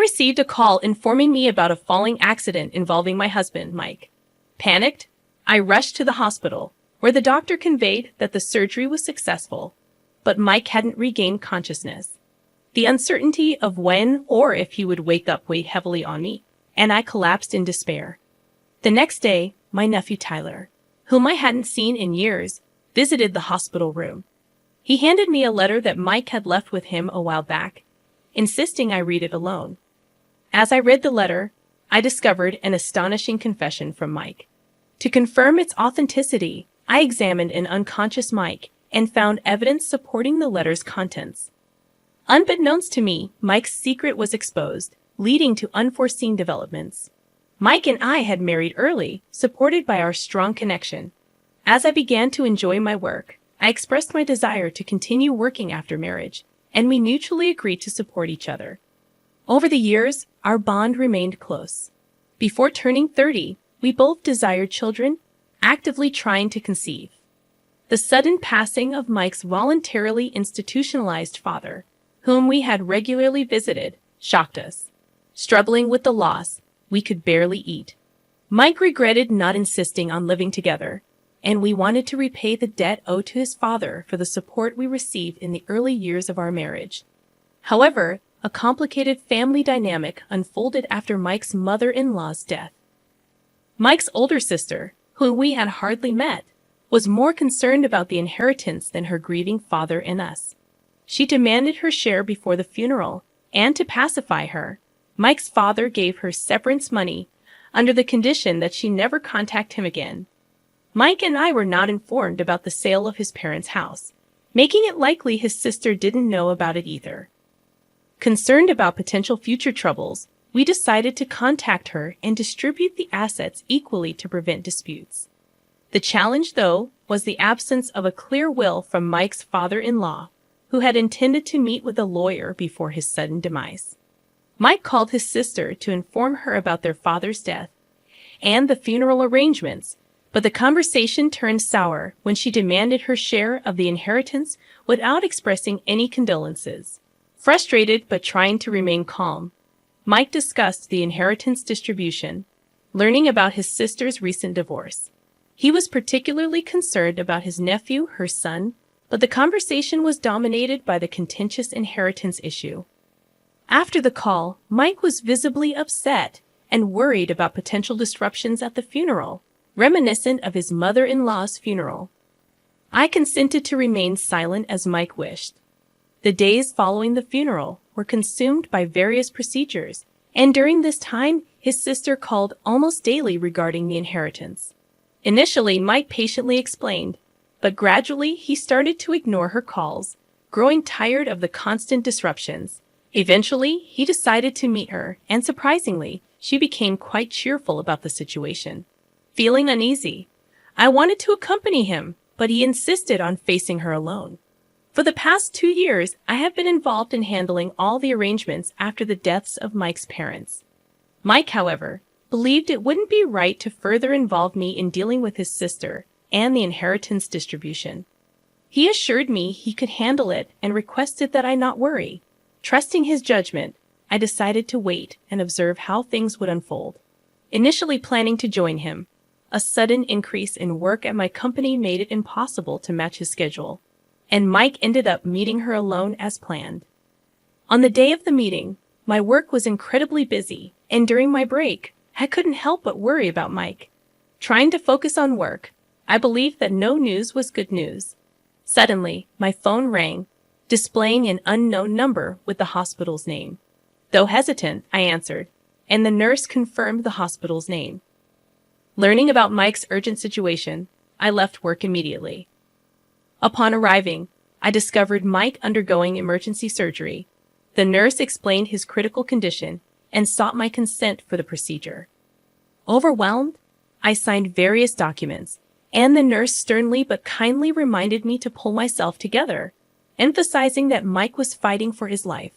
received a call informing me about a falling accident involving my husband, Mike. Panicked, I rushed to the hospital, where the doctor conveyed that the surgery was successful, but Mike hadn't regained consciousness. The uncertainty of when or if he would wake up weighed heavily on me, and I collapsed in despair. The next day, my nephew Tyler, whom I hadn't seen in years, visited the hospital room. He handed me a letter that Mike had left with him a while back, insisting I read it alone. As I read the letter, I discovered an astonishing confession from Mike. To confirm its authenticity, I examined an unconscious Mike and found evidence supporting the letter's contents. Unbeknownst to me, Mike's secret was exposed, leading to unforeseen developments. Mike and I had married early, supported by our strong connection. As I began to enjoy my work, I expressed my desire to continue working after marriage, and we mutually agreed to support each other. Over the years, our bond remained close. Before turning 30, we both desired children, actively trying to conceive. The sudden passing of Mike's voluntarily institutionalized father, whom we had regularly visited, shocked us. Struggling with the loss, we could barely eat. Mike regretted not insisting on living together, and we wanted to repay the debt owed to his father for the support we received in the early years of our marriage. However, a complicated family dynamic unfolded after Mike's mother-in-law's death. Mike's older sister, whom we had hardly met, was more concerned about the inheritance than her grieving father and us. She demanded her share before the funeral, and to pacify her, Mike's father gave her severance money under the condition that she never contact him again. Mike and I were not informed about the sale of his parents' house, making it likely his sister didn't know about it either. Concerned about potential future troubles, we decided to contact her and distribute the assets equally to prevent disputes. The challenge, though, was the absence of a clear will from Mike's father-in-law, who had intended to meet with a lawyer before his sudden demise. Mike called his sister to inform her about their father's death and the funeral arrangements, but the conversation turned sour when she demanded her share of the inheritance without expressing any condolences. Frustrated but trying to remain calm, Mike discussed the inheritance distribution, learning about his sister's recent divorce. He was particularly concerned about his nephew, her son, but the conversation was dominated by the contentious inheritance issue. After the call, Mike was visibly upset and worried about potential disruptions at the funeral, reminiscent of his mother-in-law's funeral. I consented to remain silent as Mike wished. The days following the funeral were consumed by various procedures, and during this time, his sister called almost daily regarding the inheritance. Initially, Mike patiently explained, but gradually he started to ignore her calls, growing tired of the constant disruptions. Eventually, he decided to meet her, and surprisingly, she became quite cheerful about the situation. Feeling uneasy, I wanted to accompany him, but he insisted on facing her alone. For the past 2 years, I have been involved in handling all the arrangements after the deaths of Mike's parents. Mike, however, believed it wouldn't be right to further involve me in dealing with his sister and the inheritance distribution. He assured me he could handle it and requested that I not worry. Trusting his judgment, I decided to wait and observe how things would unfold. Initially planning to join him, a sudden increase in work at my company made it impossible to match his schedule, and Mike ended up meeting her alone as planned. On the day of the meeting, my work was incredibly busy, and during my break, I couldn't help but worry about Mike. Trying to focus on work, I believed that no news was good news. Suddenly, my phone rang, displaying an unknown number with the hospital's name. Though hesitant, I answered, and the nurse confirmed the hospital's name. Learning about Mike's urgent situation, I left work immediately. Upon arriving, I discovered Mike undergoing emergency surgery. The nurse explained his critical condition and sought my consent for the procedure. Overwhelmed, I signed various documents, and the nurse sternly but kindly reminded me to pull myself together, emphasizing that Mike was fighting for his life.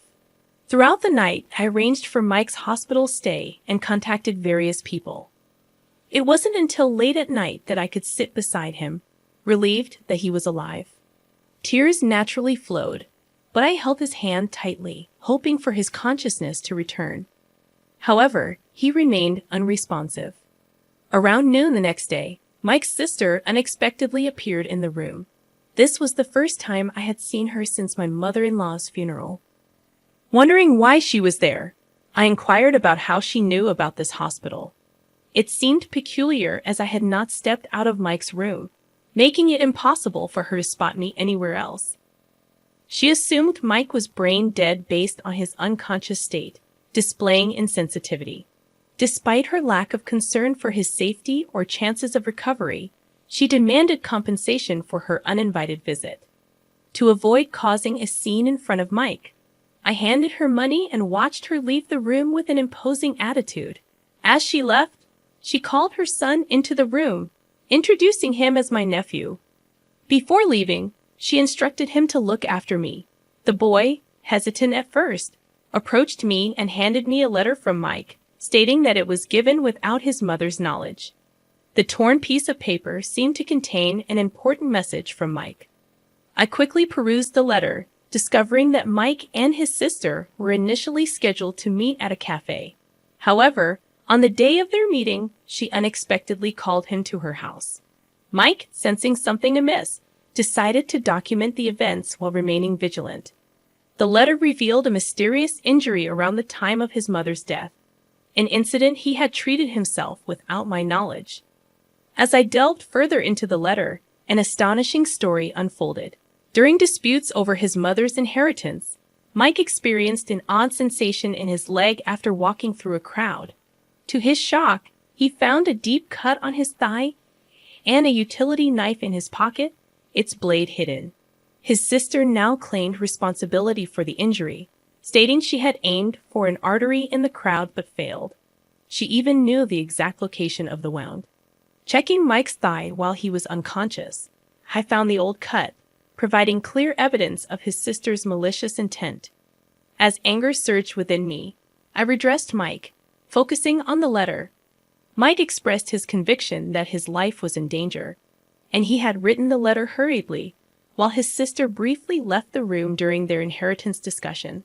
Throughout the night, I arranged for Mike's hospital stay and contacted various people. It wasn't until late at night that I could sit beside him, relieved that he was alive. Tears naturally flowed, but I held his hand tightly, hoping for his consciousness to return. However, he remained unresponsive. Around noon the next day, Mike's sister unexpectedly appeared in the room. This was the first time I had seen her since my mother-in-law's funeral. Wondering why she was there, I inquired about how she knew about this hospital. It seemed peculiar as I had not stepped out of Mike's room, making it impossible for her to spot me anywhere else. She assumed Mike was brain dead based on his unconscious state, displaying insensitivity. Despite her lack of concern for his safety or chances of recovery, she demanded compensation for her uninvited visit. To avoid causing a scene in front of Mike, I handed her money and watched her leave the room with an imposing attitude. As she left, she called her son into the room, introducing him as my nephew. Before leaving, she instructed him to look after me. The boy, hesitant at first, approached me and handed me a letter from Mike, stating that it was given without his mother's knowledge. The torn piece of paper seemed to contain an important message from Mike. I quickly perused the letter, discovering that Mike and his sister were initially scheduled to meet at a cafe. However, on the day of their meeting, she unexpectedly called him to her house. Mike, sensing something amiss, decided to document the events while remaining vigilant. The letter revealed a mysterious injury around the time of his mother's death, an incident he had treated himself without my knowledge. As I delved further into the letter, an astonishing story unfolded. During disputes over his mother's inheritance, Mike experienced an odd sensation in his leg after walking through a crowd. To his shock, he found a deep cut on his thigh and a utility knife in his pocket, its blade hidden. His sister now claimed responsibility for the injury, stating she had aimed for an artery in the crowd but failed. She even knew the exact location of the wound. Checking Mike's thigh while he was unconscious, I found the old cut, providing clear evidence of his sister's malicious intent. As anger surged within me, I redressed Mike, focusing on the letter. Mike expressed his conviction that his life was in danger, and he had written the letter hurriedly, while his sister briefly left the room during their inheritance discussion.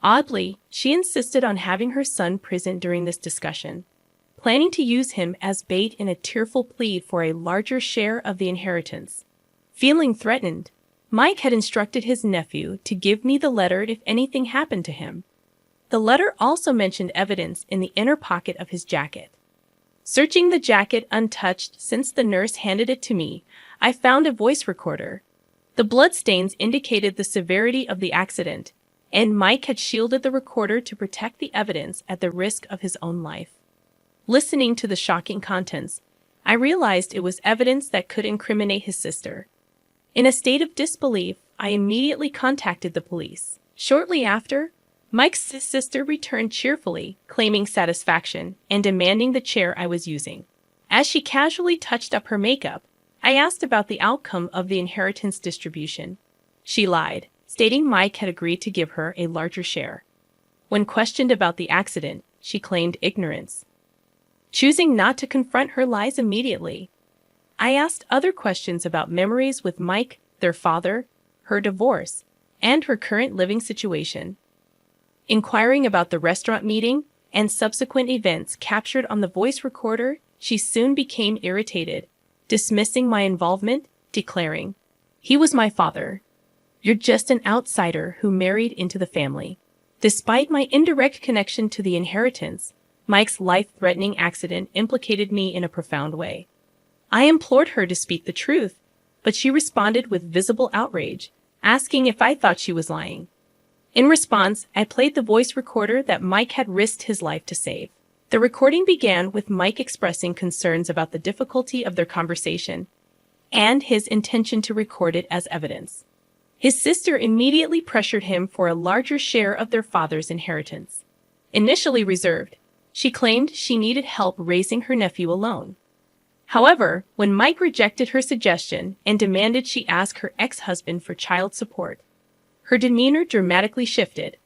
Oddly, she insisted on having her son present during this discussion, planning to use him as bait in a tearful plea for a larger share of the inheritance. Feeling threatened, Mike had instructed his nephew to give me the letter if anything happened to him. The letter also mentioned evidence in the inner pocket of his jacket. Searching the jacket untouched since the nurse handed it to me, I found a voice recorder. The bloodstains indicated the severity of the accident, and Mike had shielded the recorder to protect the evidence at the risk of his own life. Listening to the shocking contents, I realized it was evidence that could incriminate his sister. In a state of disbelief, I immediately contacted the police. Shortly after, Mike's sister returned cheerfully, claiming satisfaction and demanding the chair I was using. As she casually touched up her makeup, I asked about the outcome of the inheritance distribution. She lied, stating Mike had agreed to give her a larger share. When questioned about the accident, she claimed ignorance. Choosing not to confront her lies immediately, I asked other questions about memories with Mike, their father, her divorce, and her current living situation. Inquiring about the restaurant meeting and subsequent events captured on the voice recorder, she soon became irritated, dismissing my involvement, declaring, "He was my father. You're just an outsider who married into the family." Despite my indirect connection to the inheritance, Mike's life-threatening accident implicated me in a profound way. I implored her to speak the truth, but she responded with visible outrage, asking if I thought she was lying. In response, I played the voice recorder that Mike had risked his life to save. The recording began with Mike expressing concerns about the difficulty of their conversation and his intention to record it as evidence. His sister immediately pressured him for a larger share of their father's inheritance. Initially reserved, she claimed she needed help raising her nephew alone. However, when Mike rejected her suggestion and demanded she ask her ex-husband for child support, her demeanor dramatically shifted.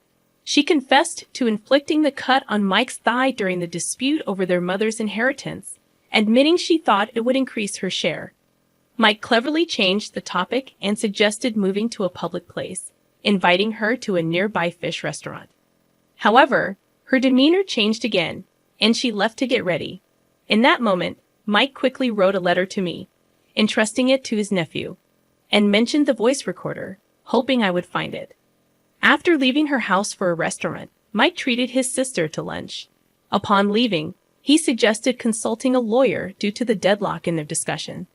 She confessed to inflicting the cut on Mike's thigh during the dispute over their mother's inheritance, admitting she thought it would increase her share. Mike cleverly changed the topic and suggested moving to a public place, inviting her to a nearby fish restaurant. However, Her demeanor changed again, and she left to get ready. In that moment, Mike quickly wrote a letter to me, entrusting it to his nephew, and mentioned the voice recorder, hoping I would find it. After leaving her house for a restaurant, Mike treated his sister to lunch. Upon leaving, he suggested consulting a lawyer due to the deadlock in their discussion.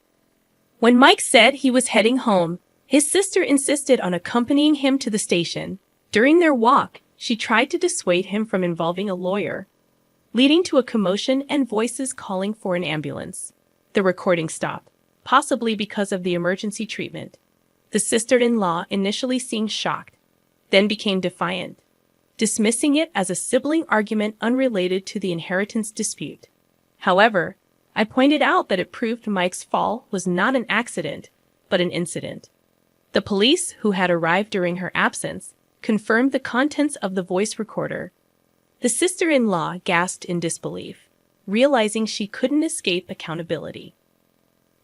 When Mike said he was heading home, his sister insisted on accompanying him to the station. During their walk, she tried to dissuade him from involving a lawyer, leading to a commotion and voices calling for an ambulance. The recording stopped, possibly because of the emergency treatment. The sister-in-law initially seemed shocked, then became defiant, dismissing it as a sibling argument unrelated to the inheritance dispute. However, I pointed out that it proved Mike's fall was not an accident, but an incident. The police, who had arrived during her absence, confirmed the contents of the voice recorder. The sister-in-law gasped in disbelief, realizing she couldn't escape accountability.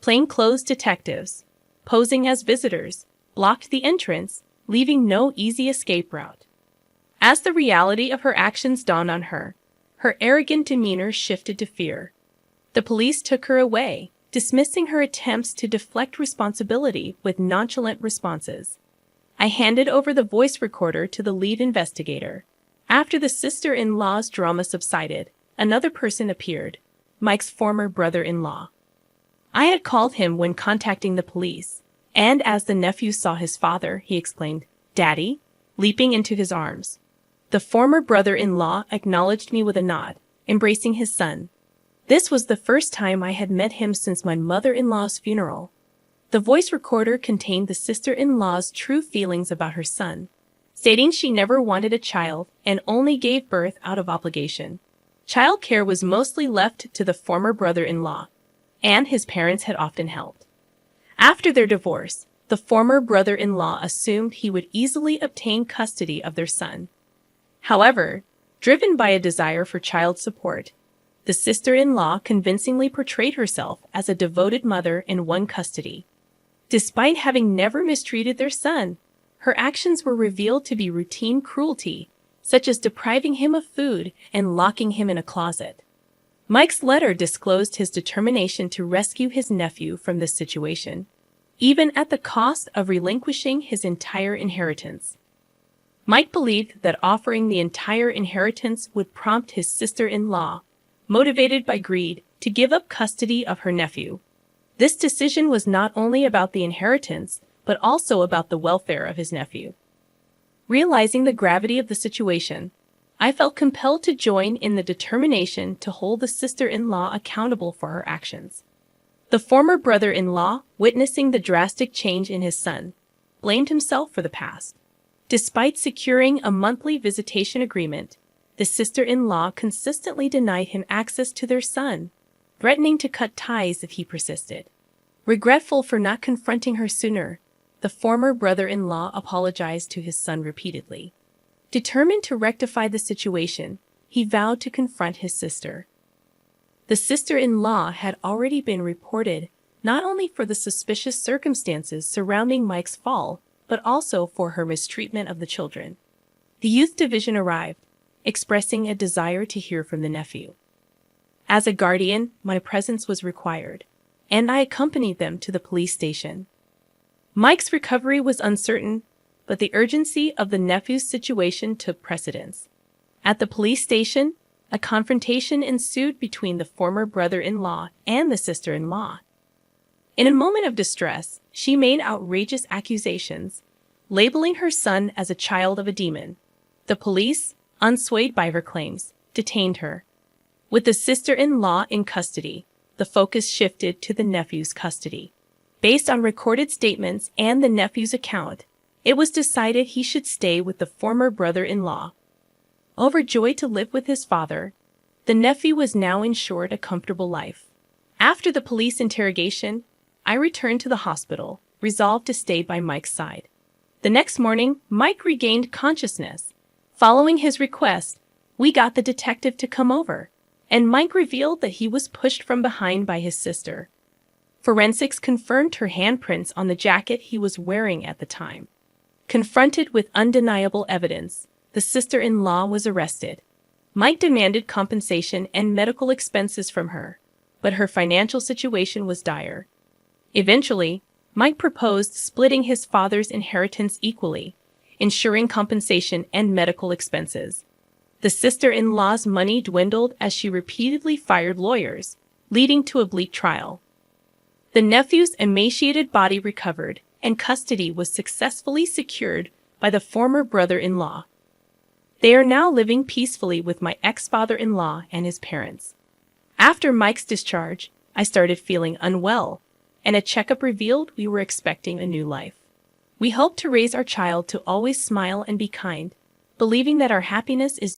Plainclothes detectives, posing as visitors, blocked the entrance, leaving no easy escape route. As the reality of her actions dawned on her, her arrogant demeanor shifted to fear. The police took her away, dismissing her attempts to deflect responsibility with nonchalant responses. I handed over the voice recorder to the lead investigator. After the sister-in-law's drama subsided, another person appeared, Mike's former brother-in-law. I had called him when contacting the police, and as the nephew saw his father, he exclaimed, "Daddy," leaping into his arms. The former brother-in-law acknowledged me with a nod, embracing his son. This was the first time I had met him since my mother-in-law's funeral. The voice recorder contained the sister-in-law's true feelings about her son, stating she never wanted a child and only gave birth out of obligation. Child care was mostly left to the former brother-in-law, and his parents had often helped. After their divorce, the former brother-in-law assumed he would easily obtain custody of their son. However, driven by a desire for child support, the sister-in-law convincingly portrayed herself as a devoted mother in one custody. Despite having never mistreated their son, her actions were revealed to be routine cruelty, such as depriving him of food and locking him in a closet. Mike's letter disclosed his determination to rescue his nephew from this situation, even at the cost of relinquishing his entire inheritance. Mike believed that offering the entire inheritance would prompt his sister-in-law, motivated by greed, to give up custody of her nephew. This decision was not only about the inheritance, but also about the welfare of his nephew. Realizing the gravity of the situation, I felt compelled to join in the determination to hold the sister-in-law accountable for her actions. The former brother-in-law, witnessing the drastic change in his son, blamed himself for the past. Despite securing a monthly visitation agreement, the sister-in-law consistently denied him access to their son, threatening to cut ties if he persisted. Regretful for not confronting her sooner, the former brother-in-law apologized to his son repeatedly. Determined to rectify the situation, he vowed to confront his sister. The sister-in-law had already been reported not only for the suspicious circumstances surrounding Mike's fall, but also for her mistreatment of the children. The youth division arrived, expressing a desire to hear from the nephew. As a guardian, my presence was required, and I accompanied them to the police station. Mike's recovery was uncertain, but the urgency of the nephew's situation took precedence. At the police station, a confrontation ensued between the former brother-in-law and the sister-in-law. In a moment of distress, she made outrageous accusations, labeling her son as a child of a demon. The police, unswayed by her claims, detained her. With the sister-in-law in custody, the focus shifted to the nephew's custody. Based on recorded statements and the nephew's account, it was decided he should stay with the former brother-in-law. Overjoyed to live with his father, the nephew was now ensured a comfortable life. After the police interrogation, I returned to the hospital, resolved to stay by Mike's side. The next morning, Mike regained consciousness. Following his request, we got the detective to come over, and Mike revealed that he was pushed from behind by his sister. Forensics confirmed her handprints on the jacket he was wearing at the time. Confronted with undeniable evidence, the sister-in-law was arrested. Mike demanded compensation and medical expenses from her, but her financial situation was dire. Eventually, Mike proposed splitting his father's inheritance equally, ensuring compensation and medical expenses. The sister-in-law's money dwindled as she repeatedly fired lawyers, leading to a bleak trial. The nephew's emaciated body recovered, and custody was successfully secured by the former brother-in-law. They are now living peacefully with my ex-father-in-law and his parents. After Mike's discharge, I started feeling unwell, and a checkup revealed we were expecting a new life. We hope to raise our child to always smile and be kind, believing that our happiness is